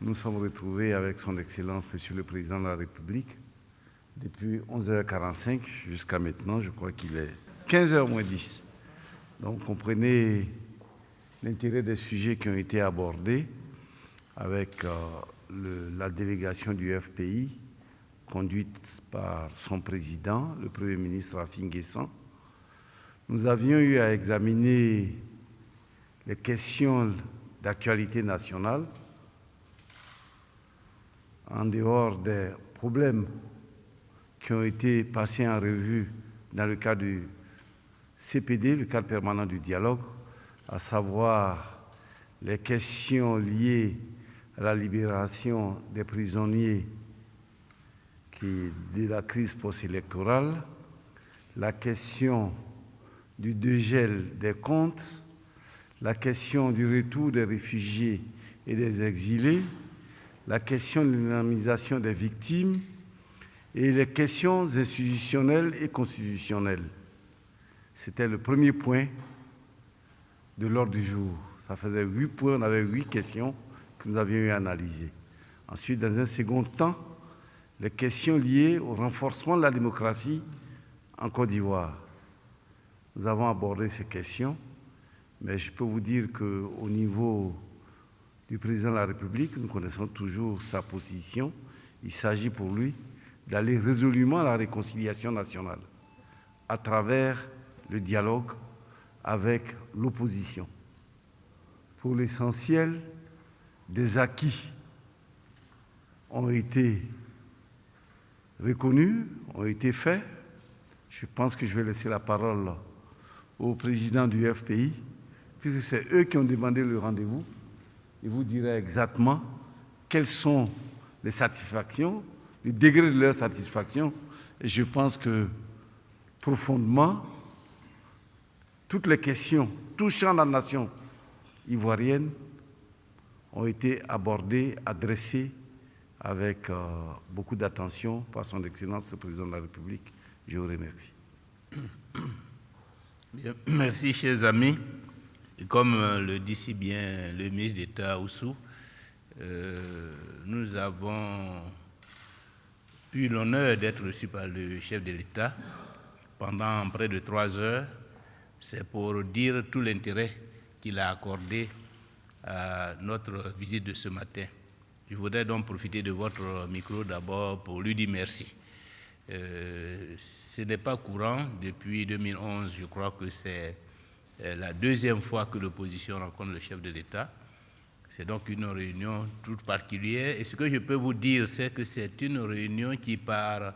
Nous sommes retrouvés avec son Excellence, Monsieur le Président de la République, depuis 11h45 jusqu'à maintenant, je crois qu'il est 15h moins 10. Donc comprenez l'intérêt des sujets qui ont été abordés avec la délégation du FPI, conduite par son président, le Premier ministre Afin Guessan. Nous avions eu à examiner les questions d'actualité nationale, en dehors des problèmes qui ont été passés en revue dans le cadre du CPD, le cadre permanent du dialogue, à savoir les questions liées à la libération des prisonniers de la crise post-électorale, la question du dégel des comptes, la question du retour des réfugiés et des exilés, la question de l'indemnisation des victimes et les questions institutionnelles et constitutionnelles. C'était le premier point de l'ordre du jour. Ça faisait 8 points, on avait 8 questions que nous avions eu à analyser. Ensuite, dans un second temps, les questions liées au renforcement de la démocratie en Côte d'Ivoire. Nous avons abordé ces questions, mais je peux vous dire qu'au niveau du président de la République, nous connaissons toujours sa position. Il s'agit pour lui d'aller résolument à la réconciliation nationale à travers le dialogue avec l'opposition. Pour l'essentiel, des acquis ont été reconnus, ont été faits. Je pense que je vais laisser la parole au président du FPI, puisque c'est eux qui ont demandé le rendez-vous. Il vous dirait exactement quelles sont les satisfactions, le degré de leur satisfaction. Et je pense que, profondément, toutes les questions touchant la nation ivoirienne ont été abordées, adressées avec beaucoup d'attention par son Excellence le Président de la République. Je vous remercie. Bien, merci, chers amis. Et comme le dit si bien le ministre d'État Oussou, nous avons eu l'honneur d'être reçus par le chef de l'État pendant près de 3 heures. C'est pour dire tout l'intérêt qu'il a accordé à notre visite de ce matin. Je voudrais donc profiter de votre micro d'abord pour lui dire merci. Ce n'est pas courant. Depuis 2011, je crois que c'est la deuxième fois que l'opposition rencontre le chef de l'État. C'est donc une réunion toute particulière. Et ce que je peux vous dire, c'est que c'est une réunion qui, par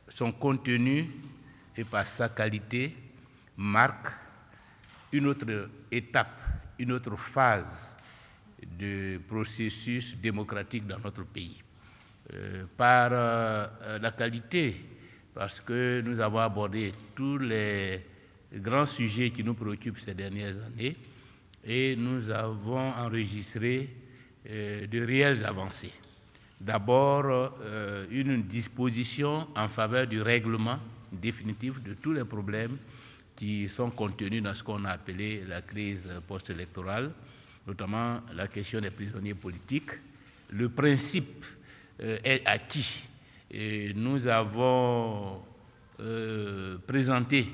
son contenu et par sa qualité, marque une autre étape, une autre phase de processus démocratique dans notre pays. Par la qualité, parce que nous avons abordé tous les grands sujets qui nous préoccupent ces dernières années et nous avons enregistré de réelles avancées. D'abord, une disposition en faveur du règlement définitif de tous les problèmes qui sont contenus dans ce qu'on a appelé la crise post-électorale, notamment la question des prisonniers politiques. Le principe est acquis. Et nous avons présenté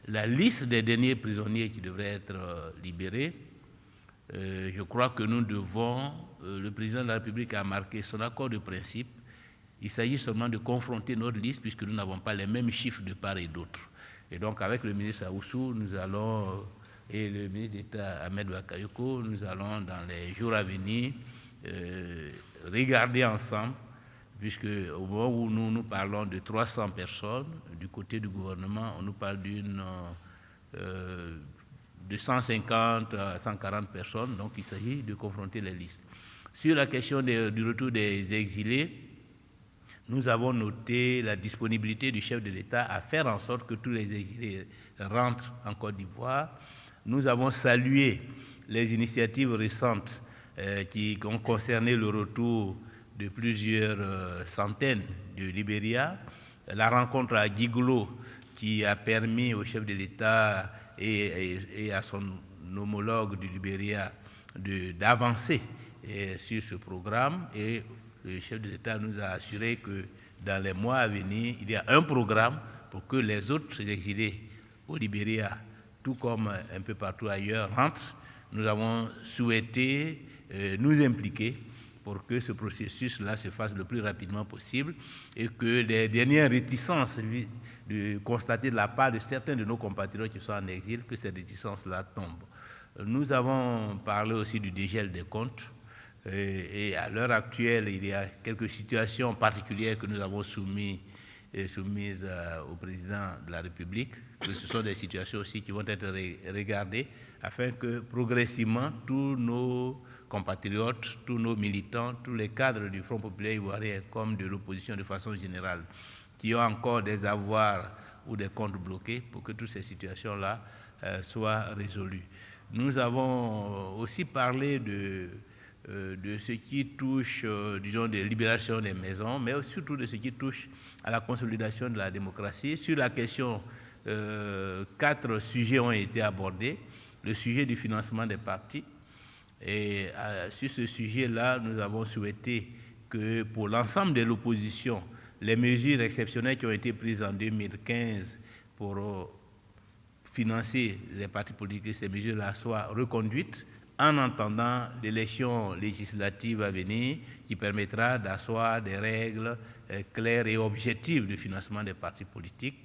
la liste des derniers prisonniers qui devraient être libérés. Je crois que nous devons, le président de la République a marqué son accord de principe. Il s'agit seulement de confronter notre liste puisque nous n'avons pas les mêmes chiffres de part et d'autre. Et donc avec le ministre Aoussou, nous allons, et le ministre d'État Ahmed Bakayoko, nous allons dans les jours à venir regarder ensemble, puisque au moment où nous parlons de 300 personnes, du côté du gouvernement, on nous parle de 150 à 140 personnes, donc il s'agit de confronter les listes. Sur la question du retour des exilés, nous avons noté la disponibilité du chef de l'État à faire en sorte que tous les exilés rentrent en Côte d'Ivoire. Nous avons salué les initiatives récentes qui ont concerné le retour de plusieurs centaines de Libéria, la rencontre à Gigolo qui a permis au chef de l'État et à son homologue du Libéria d'avancer sur ce programme, et le chef de l'État nous a assuré que dans les mois à venir, il y a un programme pour que les autres exilés au Libéria, tout comme un peu partout ailleurs, rentrent. Nous avons souhaité nous impliquer pour que ce processus-là se fasse le plus rapidement possible et que les dernières réticences constatées de la part de certains de nos compatriotes qui sont en exil, que ces réticences-là tombent. Nous avons parlé aussi du dégel des comptes. Et à l'heure actuelle, il y a quelques situations particulières que nous avons soumises au président de la République, que ce sont des situations aussi qui vont être regardées afin que progressivement tous nos compatriotes, tous nos militants, tous les cadres du Front populaire ivoirien comme de l'opposition de façon générale, qui ont encore des avoirs ou des comptes bloqués, pour que toutes ces situations-là soient résolues. Nous avons aussi parlé de ce qui touche, disons, de libération des maisons, mais surtout de ce qui touche à la consolidation de la démocratie. Sur la question, 4 sujets ont été abordés. Le sujet du financement des partis. Et sur ce sujet-là, nous avons souhaité que pour l'ensemble de l'opposition, les mesures exceptionnelles qui ont été prises en 2015 pour financer les partis politiques, ces mesures-là soient reconduites en attendant l'élection législative à venir qui permettra d'asseoir des règles claires et objectives de financement des partis politiques.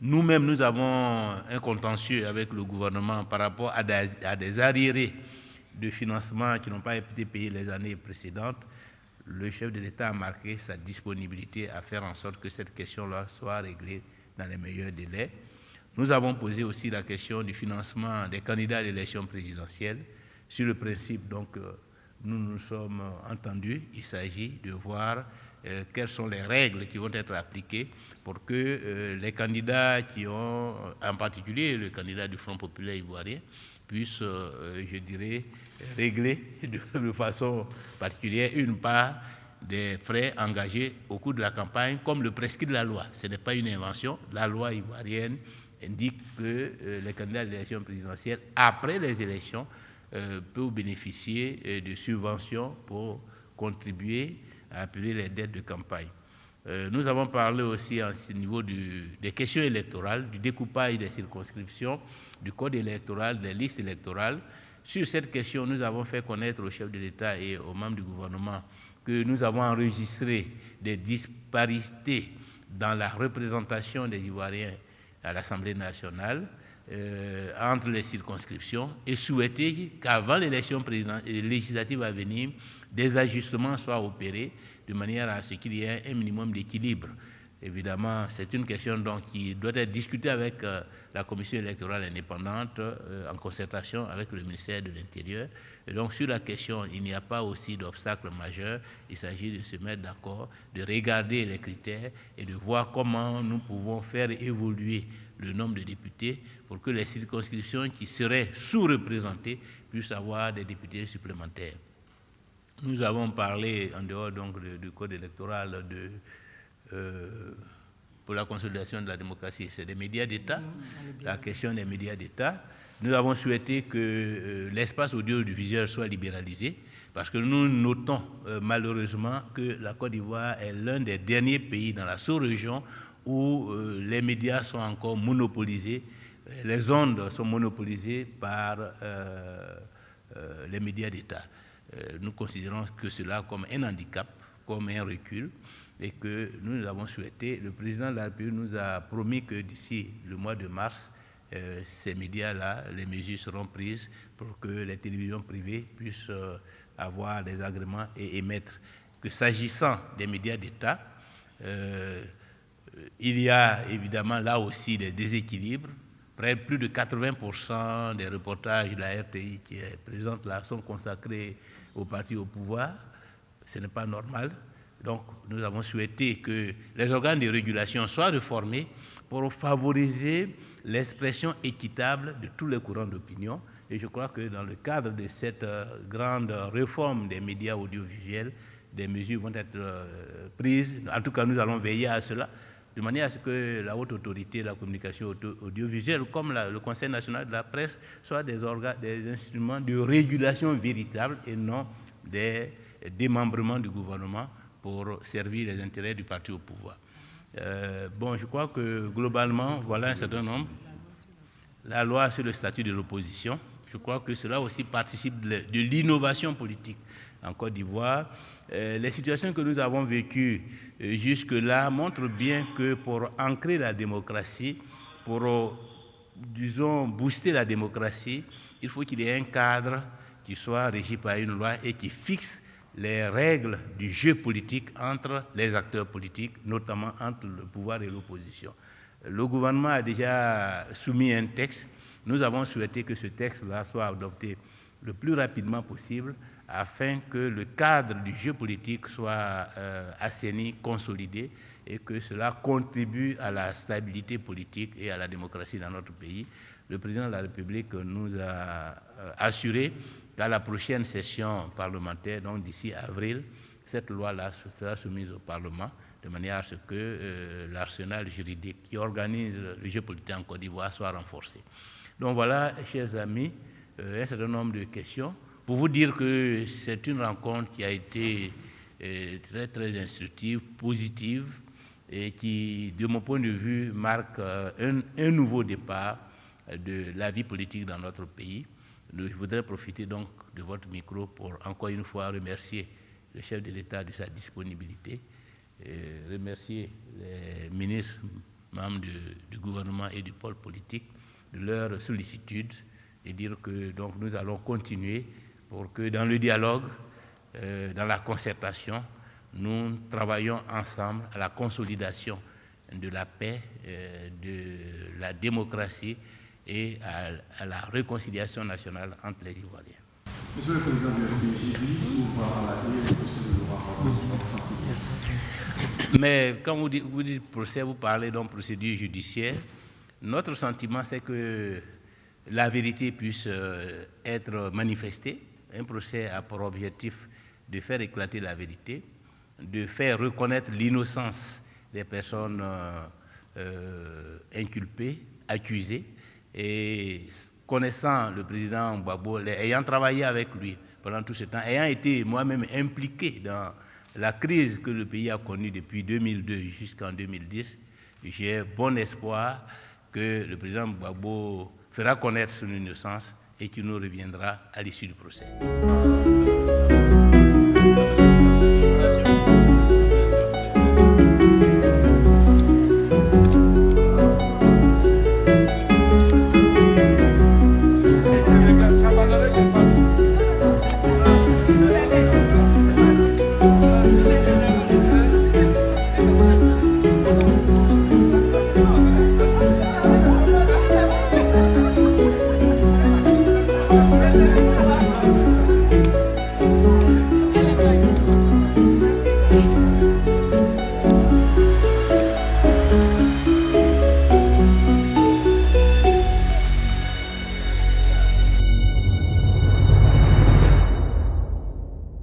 Nous-mêmes, nous avons un contentieux avec le gouvernement par rapport à des arriérés de financement qui n'ont pas été payés les années précédentes. Le chef de l'État a marqué sa disponibilité à faire en sorte que cette question-là soit réglée dans les meilleurs délais. Nous avons posé aussi la question du financement des candidats à l'élection présidentielle. Sur le principe, donc, nous nous sommes entendus. Il s'agit de voir quelles sont les règles qui vont être appliquées pour que les candidats qui ont, en particulier le candidat du Front populaire ivoirien, puissent, je dirais, régler de façon particulière une part des frais engagés au cours de la campagne, comme le prescrit la loi. Ce n'est pas une invention. La loi ivoirienne indique que les candidats à l'élection présidentielle, après les élections, peuvent bénéficier de subventions pour contribuer à appuyer les dettes de campagne. Nous avons parlé aussi à ce niveau des questions électorales, du découpage des circonscriptions, du code électoral, des listes électorales. Sur cette question, nous avons fait connaître au chef de l'État et aux membres du gouvernement que nous avons enregistré des disparités dans la représentation des Ivoiriens à l'Assemblée nationale, entre les circonscriptions, et souhaiter qu'avant l'élection législative à venir, des ajustements soient opérés de manière à ce qu'il y ait un minimum d'équilibre Évidemment, c'est une question donc, qui doit être discutée avec la commission électorale indépendante en concertation avec le ministère de l'Intérieur. Et donc, sur la question, il n'y a pas aussi d'obstacle majeur. Il s'agit de se mettre d'accord, de regarder les critères et de voir comment nous pouvons faire évoluer le nombre de députés pour que les circonscriptions qui seraient sous-représentées puissent avoir des députés supplémentaires. Nous avons parlé, en dehors donc du code électoral, pour la consolidation de la démocratie, c'est des médias d'État, la question des médias d'État. Nous avons souhaité que l'espace audiovisuel soit libéralisé, parce que nous notons malheureusement que la Côte d'Ivoire est l'un des derniers pays dans la sous-région où les médias sont encore monopolisés, les ondes sont monopolisées par les médias d'État. Nous considérons que cela comme un handicap, comme un recul, et que nous avons souhaité, le président de la République nous a promis que d'ici le mois de mars, ces médias-là, les mesures seront prises pour que les télévisions privées puissent avoir des agréments et émettre. Que s'agissant des médias d'État, il y a évidemment là aussi des déséquilibres. Près de plus de 80% des reportages de la RTI qui est présente là sont consacrés au parti au pouvoir. Ce n'est pas normal. Donc, nous avons souhaité que les organes de régulation soient réformés pour favoriser l'expression équitable de tous les courants d'opinion. Et je crois que dans le cadre de cette grande réforme des médias audiovisuels, des mesures vont être prises. En tout cas, nous allons veiller à cela, de manière à ce que la haute autorité de la communication audiovisuelle, comme le Conseil national de la presse, soient des instruments de régulation véritable et non des démembrements du gouvernement pour servir les intérêts du parti au pouvoir. Bon, je crois que globalement, voilà un certain nombre. La loi sur le statut de l'opposition, je crois que cela aussi participe de l'innovation politique en Côte d'Ivoire. Les situations que nous avons vécues jusque-là montrent bien que pour ancrer la démocratie, pour, disons, booster la démocratie, il faut qu'il y ait un cadre qui soit régi par une loi et qui fixe les règles du jeu politique entre les acteurs politiques, notamment entre le pouvoir et l'opposition. Le gouvernement a déjà soumis un texte. Nous avons souhaité que ce texte-là soit adopté le plus rapidement possible afin que le cadre du jeu politique soit assaini, consolidé et que cela contribue à la stabilité politique et à la démocratie dans notre pays. Le président de la République nous a assuré qu'à la prochaine session parlementaire, donc d'ici avril, cette loi-là sera soumise au Parlement de manière à ce que l'arsenal juridique qui organise le jeu politique en Côte d'Ivoire soit renforcé. Donc voilà, chers amis, un certain nombre de questions. Pour vous dire que c'est une rencontre qui a été très, très instructive, positive, et qui, de mon point de vue, marque un nouveau départ de la vie politique dans notre pays. Je voudrais profiter donc de votre micro pour encore une fois remercier le chef de l'État de sa disponibilité, et remercier les ministres, membres du gouvernement et du pôle politique de leur sollicitude et dire que donc, nous allons continuer pour que dans le dialogue, dans la concertation, nous travaillons ensemble à la consolidation de la paix, de la démocratie et à la réconciliation nationale entre les Ivoiriens. Monsieur le Président du FPJ, s'ouvre à la le procès de loi. Mais quand vous dites procès, vous parlez d'une procédure judiciaire. Notre sentiment, c'est que la vérité puisse être manifestée. Un procès a pour objectif de faire éclater la vérité, de faire reconnaître l'innocence des personnes inculpées, accusées. Et connaissant le président Gbagbo, ayant travaillé avec lui pendant tout ce temps, ayant été moi-même impliqué dans la crise que le pays a connue depuis 2002 jusqu'en 2010, j'ai bon espoir que le président Gbagbo fera connaître son innocence et qu'il nous reviendra à l'issue du procès.